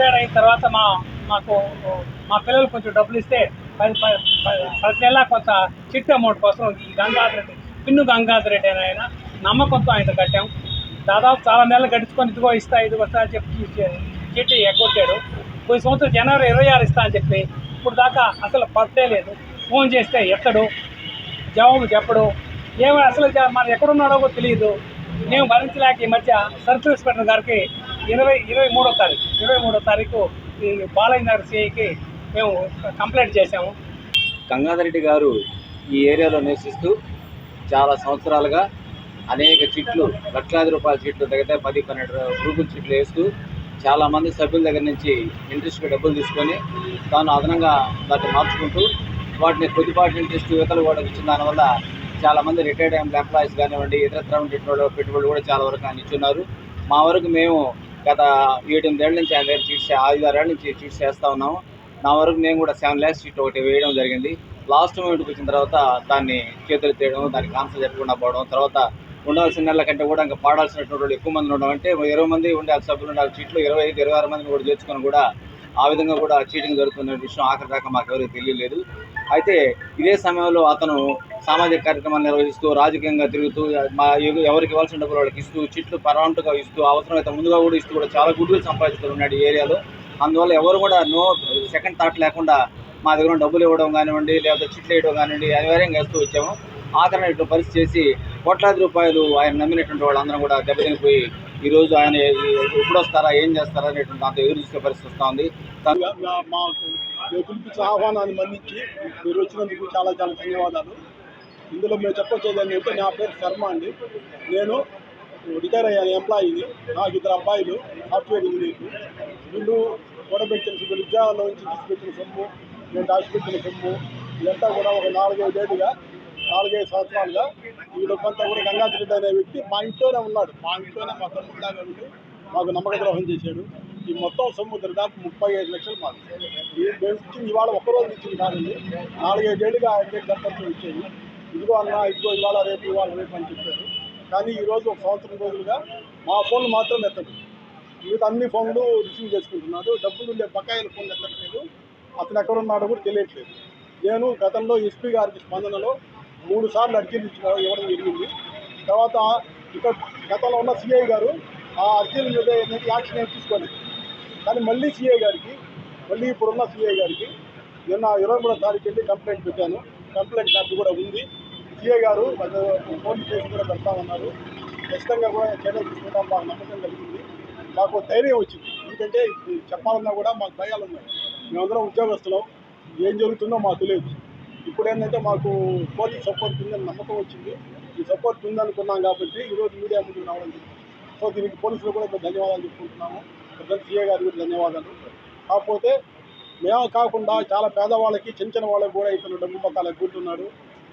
Retire అయిన తర్వాత మాకు మా పిల్లలు కొంచెం డబ్బులు ఇస్తే ప్రతి నెల కొంత చిట్ అమౌంట్ కోసం ఈ పిన్ను గంగాధర్ రెడ్డి అని ఆయన నమ్మకంతో ఆయన కట్టాం. దాదాపు చాలా నెలలు గడుచుకొని ఇదిగో ఇదిగో అని చెప్పి చిట్టి ఎగ్గొట్టాడు. కొన్ని సంవత్సరం జనవరి 26 ఇస్తా అని చెప్పి ఇప్పుడు దాకా అసలు పట్టే లేదు. ఫోన్ చేస్తే ఎత్తడు, జవాబు చెప్పడు. అసలు మన ఎక్కడున్నాడో కూడా తెలియదు. మేము భరించలేక ఈ మధ్య సర్కిల్ ఇన్స్పెక్టర్ గారికి 23వ తారీఖు ఈ బాలయ్య నగర్ సిఐకి మేము కంప్లైంట్ చేశాము. గంగాధర్ రెడ్డి గారు ఈ ఏరియాలో నివసిస్తూ చాలా సంవత్సరాలుగా అనేక చిట్లు, లక్షలాది రూపాయల చిట్లు, దగ్గర 10-12 గ్రూపుల చిట్లు వేస్తూ చాలామంది సభ్యుల దగ్గర నుంచి ఇంట్రెస్ట్గా డబ్బులు తీసుకొని తాను అదనంగా వాటిని మార్చుకుంటూ వాటిని కొద్దిపాటి ఇంట్రెస్ట్ యువతలు కూడా ఇచ్చిన దానివల్ల చాలామంది రిటైర్డ్ ఎంప్లాయీస్ కానివ్వండి, ఇతర పెట్టుబడులు కూడా చాలా వరకు ఆయన ఇచ్చున్నారు. మా వరకు మేము గత 8-8 ఏళ్ళ నుంచి ఆయన దగ్గర 5-6 ఏళ్ళ నుంచి చీట్స్ చేస్తూ ఉన్నాము. నా వరకు నేను కూడా 7 lakhs చీట్ ఒకటి వేయడం జరిగింది. లాస్ట్ మూమెంట్కి వచ్చిన తర్వాత దాన్ని చేతులు తీయడం, దానికి ఆన్సర్ చెప్పకుండా పోవడం, తర్వాత ఉండాల్సిన నెలల కంటే కూడా ఇంకా పాడాల్సినటువంటి వాళ్ళు ఎక్కువ మంది ఉండడం, అంటే 20 మంది ఉండే సభ్యులు ఉండాలి, చీట్లు 25-26 మందిని కూడా చేర్చుకొని కూడా ఆ విధంగా కూడా చీటింగ్ జరుగుతున్న విషయం ఆఖరి దాకా మాకు ఎవరికి తెలియలేదు. అయితే ఇదే సమయంలో అతను సామాజిక కార్యక్రమాలు నిర్వహిస్తూ, రాజకీయంగా తిరుగుతూ, ఎవరికి ఇవ్వాల్సిన డబ్బులు వాళ్ళకి ఇస్తూ, చిట్లు పర్మనెంట్గా ఇస్తూ, అవసరమైతే ముందుగా కూడా ఇస్తూ కూడా చాలా గుడ్లు సంపాదిస్తూ ఉన్నాడు ఈ ఏరియాలో. అందువల్ల ఎవరు కూడా సెకండ్ థాట్ లేకుండా మా దగ్గర డబ్బులు ఇవ్వడం కానివ్వండి, లేకపోతే చిట్లు వేయడం కానివ్వండి అనివార్యంగా వేస్తూ వచ్చాము. ఆఖరణ ఇట్లా పరిస్థితి చేసి కోట్లాది రూపాయలు ఆయన నమ్మినటువంటి వాళ్ళందరం కూడా దెబ్బతినిపోయి ఈరోజు ఆయన ఎప్పుడు వస్తారా, ఏం చేస్తారా అనేటువంటి దాంతో ఎదురు చూసే పరిస్థితి వస్తూ ఉంది. మాకు పిలిపించిన ఆహ్వానాన్ని మన్నించి మీరు వచ్చినందుకు చాలా చాలా ధన్యవాదాలు. ఇందులో మేము చెప్పొచ్చేది ఏంటంటే, నా పేరు శర్మ అండి. నేను రిటైర్ అయ్యాను ఎంప్లాయీని. నాకు 2 అబ్బాయిలు సాఫ్ట్వేర్ ఇంజనీర్లు. వీళ్ళు కూడబెట్టిన వీళ్ళు ఉద్యోగాల్లో నుంచి తీసుకొచ్చిన సొమ్ము, నేను దాచిపెట్టిన సొమ్ము ఇదంతా కూడా ఒక 4-5 సంవత్సరాలుగా వీళ్ళు కొంత కూడా గంగాధర్ రెడ్డి అనే వ్యక్తి మా ఇంట్లోనే ఉన్నాడు. మా ఇంట్లోనే మా తమ్ముడిలాగా ఉండి మాకు నమ్మక ద్రోహం చేశాడు. ఈ మొత్తం సొమ్ము దాదాపు 35 లక్షలు మాకు. మేము ఇచ్చింది ఇవాళ ఒక్కరోజు ఇచ్చింది కాదండి, 4-5 ఏళ్ళుగా ఆయన దత్తత్వం ఇచ్చేది. ఇదిగో అన్న, ఇదిగో ఇవాళ రేపు అని చెప్పారు. కానీ ఈరోజు 1 సంవత్సరం రోజులుగా మా ఫోన్లు మాత్రం ఎత్తడు. మిగతా అన్ని ఫోన్లు రిసీవ్ చేసుకుంటున్నాడు. డబ్బులు బకాయిల ఫోన్లు ఎత్తట్లేదు. అతను ఎక్కడున్నాడో కూడా తెలియట్లేదు. నేను గతంలో ఎస్పీ గారికి స్పందనలో 3 సార్లు అర్జీలు ఇవ్వడం జరిగింది. తర్వాత ఇక్కడ గతంలో ఉన్న సిఐ గారు ఆ అర్జీల మీద యాక్షన్ ఏం తీసుకోలేదు. కానీ మళ్ళీ ఇప్పుడున్న సిఐ గారికి నిన్న 23వ తారీఖు వెళ్ళి కంప్లైంట్ పెట్టాను. కంప్లైంట్ కాపీ కూడా ఉంది. సిఐ గారు ఫోన్ చేసి కూడా పెడతామన్నారు. ఖచ్చితంగా కూడా చర్యలు తీసుకుంటాం మాకు నమ్మకం కలిగింది. మాకు ధైర్యం వచ్చింది. ఎందుకంటే చెప్పాలన్నా కూడా మాకు భయాలు ఉన్నాయి. మేమందరం ఉద్యోగస్తులం, ఏం జరుగుతుందో మాకు తెలియదు. ఇప్పుడు ఏంటంటే మాకు పోలీస్ సపోర్ట్ ఉందని నమ్మకం వచ్చింది. ఈ సపోర్ట్ ఉందనుకున్నాం కాబట్టి ఈరోజు మీడియా ముందుకు రావడం జరిగింది. సో దీనికి పోలీసులు కూడా ధన్యవాదాలు చెప్పుకుంటున్నాము. సిఐ గారికి కూడా ధన్యవాదాలు. కాకపోతే మేము కాకుండా చాలా పేదవాళ్ళకి, చిన్న వాళ్ళకి కూడా ఇతను డబ్బు పట్టాలకు కూర్చున్నాడు.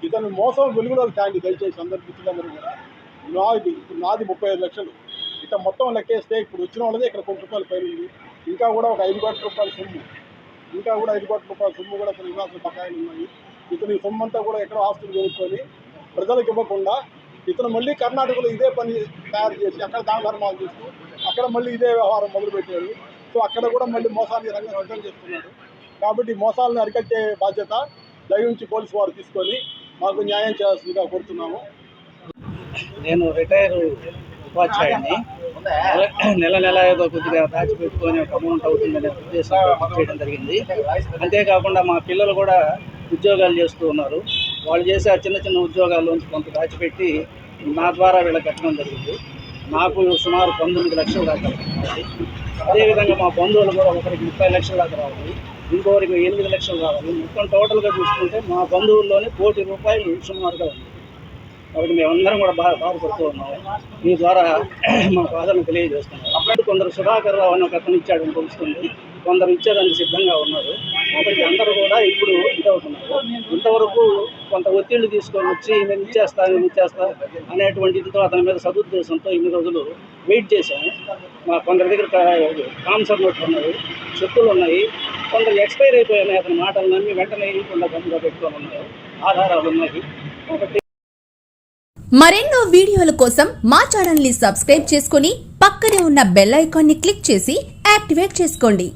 ఇతను మోసం వెలుగులోకి తాండి. దయచేసి అందరు పిచ్చులందరూ కూడా నాది 35 లక్షలు. ఇట్లా మొత్తం లెక్కేస్తే ఇప్పుడు వచ్చిన వాళ్ళదే ఇక్కడ ₹1 కోట్ల పైన ఉంది. ఇంకా కూడా ఒక 5 కోట్ల రూపాయల సొమ్ము, కూడా కొన్ని ఇవ్వాల్సిన బకాయిలు ఉన్నాయి. ఇతను ఈ సొమ్ము అంతా కూడా ఎక్కడో ఆస్తులు కొనుక్కొని ప్రజలకు ఇవ్వకుండా ఇతను మళ్ళీ కర్ణాటకలో ఇదే పని తయారు చేసి అక్కడ దాన ధర్మాలు చేస్తూ అక్కడ మళ్ళీ ఇదే వ్యవహారం మొదలుపెట్టారు. సో అక్కడ కూడా మళ్ళీ మోసాన్ని రంగం చేస్తున్నాడు. కాబట్టి మోసాలను అరికట్టే బాధ్యత దయించి పోలీసు వారు తీసుకొని మాకు న్యాయం చేయాల్సిందిగా కోరుతున్నాము. నేను రిటైర్ ఉపాధ్యాయుడిని. నెల ఏదో కొద్దిగా దాచిపెట్టుకొని ఒక అమౌంట్ అవుతుందనే ఉద్దేశంతో చేయడం జరిగింది. అంతేకాకుండా మా పిల్లలు కూడా ఉద్యోగాలు చేస్తూ ఉన్నారు. వాళ్ళు చేసే చిన్న ఉద్యోగాల్లోంచి కొంత దాచిపెట్టి నా ద్వారా వీళ్ళకి కట్టడం జరిగింది. నాకు సుమారు 19 లక్షలు దాకా రావాలి. అదేవిధంగా మా బంధువులు కూడా ఒకరికి 30 లక్షల దాకా రావాలి, ఇంకొకరికి 8 లక్షలు రావాలి. మొత్తం టోటల్గా చూసుకుంటే మా బంధువుల్లోనే ₹1 కోటి సుమారుగా ఉంది. కాబట్టి మేమందరం కూడా బాధపడుతూ ఉన్నాము. మీ ద్వారా మా బాధను తెలియజేస్తున్నాం. అప్పుడు కొందరు సుధాకర్ రావు అని ఒక అతను ఇచ్చాడని తెలుస్తుంది, కొందరు ఇచ్చేదానికి సిద్ధంగా ఉన్నారు. కాబట్టి అందరూ కూడా ఇప్పుడు ఇదవుతున్నారు. ఇంతవరకు కొంత ఒత్తిళ్లు తీసుకొని వచ్చి నేను ఇచ్చేస్తా అనేటువంటి ఇదితో అతని మీద సదుద్దేశంతో 8 రోజులు వెయిట్ చేశాము. మా కొందరి దగ్గర కాన్సర్ నోట్లు ఉన్నాయి, చెక్కులు ఉన్నాయి, కొందరు ఎక్స్పైర్ అయిపోయినాయి. అతని మాటలు నమ్మి వెంటనే కొంత గమ్ముగా పెట్టుకొని ఉన్నారు, ఆధారాలు ఉన్నాయి. కాబట్టి మరెన్నో వీడియోల కోసం మా ఛానల్ ని సబ్స్క్రైబ్ చేసుకుని పక్కనే ఉన్న బెల్ ఐకాన్ ని క్లిక్ చేసి యాక్టివేట్ చేసుకోండి.